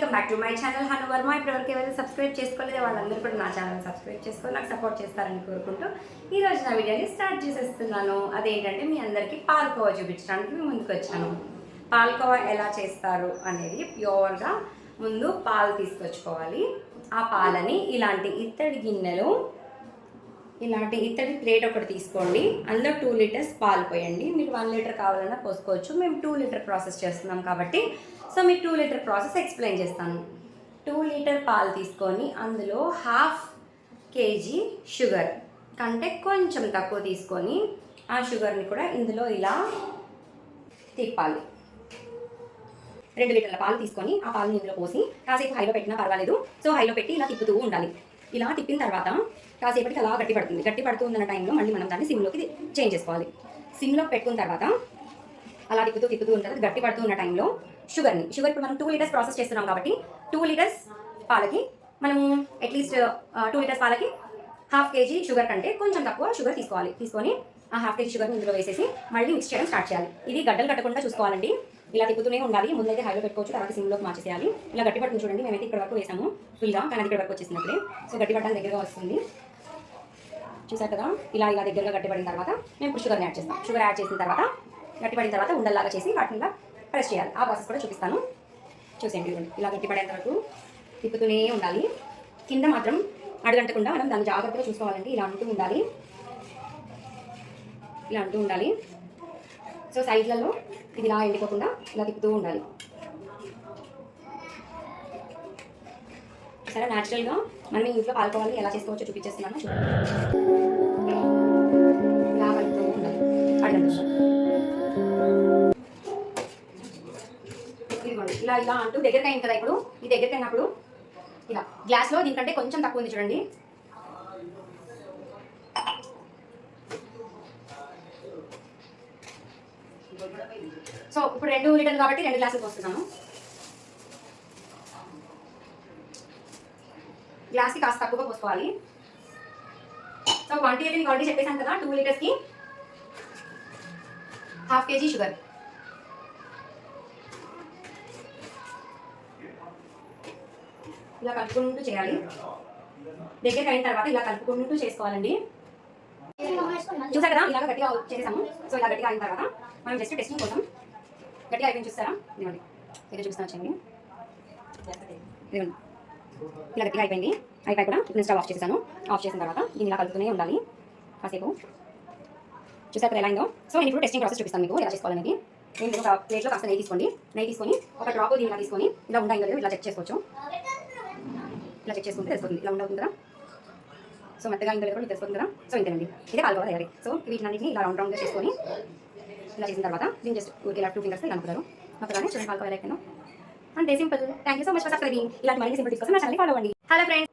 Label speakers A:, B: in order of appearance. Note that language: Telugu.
A: Welcome back to my channel Hanu Varma. ఇప్పటివరకు ఎవరైనా సబ్స్క్రైబ్ చేసుకోలేదే వాళ్ళందరూ కూడా నా ఛానల్ సబ్స్క్రైబ్ చేసుకొని నాకు సపోర్ట్ చేస్తారని కోరుకుంటూ ఈరోజు నా వీడియోని స్టార్ట్ చేసేస్తున్నాను. అదేంటంటే మీ అందరికీ పాలకోవా చూపించడానికి మేము ముందుకు వచ్చాను. పాలకోవా ఎలా చేస్తారు అనేది ప్యూర్గా ముందు పాలు తీసుకొచ్చుకోవాలి. ఆ పాలని ఇలాంటి ఇత్తడి గిన్నెలు, ఇలాంటి ఇత్తడి ప్లేట్ ఒకటి తీసుకోండి. అందులో 2 లీటర్స్ పాలు పోయండి. మీకు 1 లీటర్ కావాలన్నా పోసుకోవచ్చు. మేము 2 లీటర్ ప్రాసెస్ చేస్తున్నాం కాబట్టి సో మీకు 2 లీటర్ ప్రాసెస్ ఎక్స్ప్లెయిన్ చేస్తాను. 2 లీటర్ పాలు తీసుకొని అందులో 1/2 కేజీ షుగర్ కంటే కొంచెం తక్కువ తీసుకొని ఆ షుగర్ని కూడా ఇందులో ఇలా తిప్పాలి. 2 లీటర్ల పాలు తీసుకొని ఆ పాలను ఇందులో పోసి కాసేపు హైలో పెట్టినా పర్వాలేదు. సో హైలో పెట్టి ఇలా తిప్పుతూ ఉండాలి. ఇలా తిప్పిన తర్వాత కాసేపటికి అలా గట్టి పడుతుంది. గట్టి పడుతూ ఉన్న టైంలో మళ్ళీ మనం దాన్ని సిమ్లోకి చేంజ్ చేసుకోవాలి. సిమ్లో పెట్టుకున్న తర్వాత అలా తిప్పుతూ ఉన్న తర్వాత గట్టి పడుతూ ఉన్న టైంలో షుగర్ ఇప్పుడు మనం 2 లీటర్స్ ప్రాసెస్ చేస్తున్నాం కాబట్టి 2 లీటర్స్ పాలకి మనము అట్లీస్ట్ 2 లీటర్స్ పాలకి 1/2 కేజీ షుగర్ కంటే కొంచెం తక్కువ షుగర్ తీసుకొని ఆ 1/2 కేజీ షుగర్ని ఇందులో వేసేసి మళ్ళీ మిక్స్ చేయడం స్టార్ట్ చేయాలి. ఇది గడ్డలు కట్టకుండా చూసుకోవాలండి. ఇలా తిప్పుతూనే ఉండాలి. ముందైతే హైలో పెట్టుకోవచ్చు, తర్వాత సిమ్లోకి మార్చేసేయాలి. ఇలా గట్టి పడుతుంది చూడండి. మేమైతే ఇక్కడ వరకు వేసాము ఫుల్గా, కానీ అది ఇక్కడ వరకు వచ్చేసినప్పుడే సో గట్టి పట్టడానికి దగ్గరగా వస్తుంది. చూసారు కదా, ఇలా దగ్గరగా గట్టిపడిన తర్వాత మేము ఇప్పుడు షుగర్ని యాడ్ చేస్తాం. షుగర్ యాడ్ చేసిన తర్వాత గట్టిపడిన తర్వాత ఉండల్లాగా చేసి వాటిని ప్రెస్ చేయాలి. ఆ ప్రాసెస్ కూడా చూపిస్తాను. చూసేయండి. ఇలా గట్టిపడేంత వరకు తిప్పుతూనే ఉండాలి. కింద మాత్రం అడగంటకుండా మనం దాన్ని జాగ్రత్తగా చూసుకోవాలండి. ఇలా అంటూ ఉండాలి. సో సైడ్లలో ఇది ఇలా ఎండిపోకుండా ఇలా తిప్పుతూ ఉండాలి. సరే, న్యాచురల్గా మనం ఇంట్లో పాలకోవాలని ఎలా చేసుకోవచ్చో చూపించేస్తున్నాను. ఇలా కలుపుతూ ఉండాలి. ఇదిగోండి, ఇలా అంటూ దగ్గరికి అయింది కదా. ఇప్పుడు ఈ దగ్గరికి అయినప్పుడు ఇలా గ్లాస్లో దీనికంటే కొంచెం తక్కువ ఉంది చూడండి. సో ఇప్పుడు 2 లీటర్లు కాబట్టి 2 గ్లాసులు పోస్తున్నాను. గ్లాస్కి కాస్త తక్కువగా పోసుకోవాలి. సో క్వాంటిటీ అయితే మీకు ఆల్రెడీ చెప్పేసాను కదా. 2 లీటర్స్కి 1/2 కేజీ షుగర్. ఇలా కలుపుకుంటూ చేయాలి. దగ్గరికి అయిన తర్వాత ఇలా కలుపుకుంటూ చేసుకోవాలండి. చూసారు కదా, ఇలాగ గట్టిగా చేసాము. సో ఇలా గట్టిగా అయిన తర్వాత మనం జస్ట్ టెస్టింగ్ కోసం గట్టిగా అయిపోయింది. చూస్తారా, ఇదిగోండి దగ్గర చూపిస్తాను వచ్చండి. ఇదిగోండి, ఇలా గట్టిగా అయిపోయి కూడా ఇప్పుడు స్టవ్ ఆఫ్ చేసాను. ఆఫ్ చేసిన తర్వాత దీన్ని ఇలా కలుపుతూనే ఉండాలి కాసేపు. చూసారు కదా ఎలా అయిందో. సో నేను ఇప్పుడు టెస్టింగ్ ప్రాసెస్ చూపిస్తాను మీకు ఎలా చేసుకోవాలనేది. నేను ఒక ప్లేట్లో కాస్త నెయ్యి తీసుకొని ఒక డ్రాప్ దీన్ని ఇలా తీసుకొని ఇలా ఉండాలి కదా, ఇలా చెక్ చేసుకోవచ్చు. ఇలా చెక్ చేసుకుంటే తెలుసుకుంది. ఇలా ఉండవుతుంది కదా. సో మెత్తగా ఇంత లేదు తెలుసుకుంది కదా. సో ఇంతేనండి, ఇదే పాలకోవా తయారీ. సో వీటినన్నింటినీ ఇలా రౌండ్గా చేసుకొని ఇలా చేసిన తర్వాత దీన్ని జస్ట్ ఊరికి ఇలా 2 ఫింగర్స్ ఇలా అనుకుంటారు. ఒకదాన్ని చూడండి పాలకోవా ఎలా అయిపోయిందో. అంతే, simple. Thank you so much for subscribing. ఇలాంటి మళ్ళీ సింపుల్ టిప్స్ కోసం నా ఛానల్ ఫాలో అవ్వండి. Hello friends.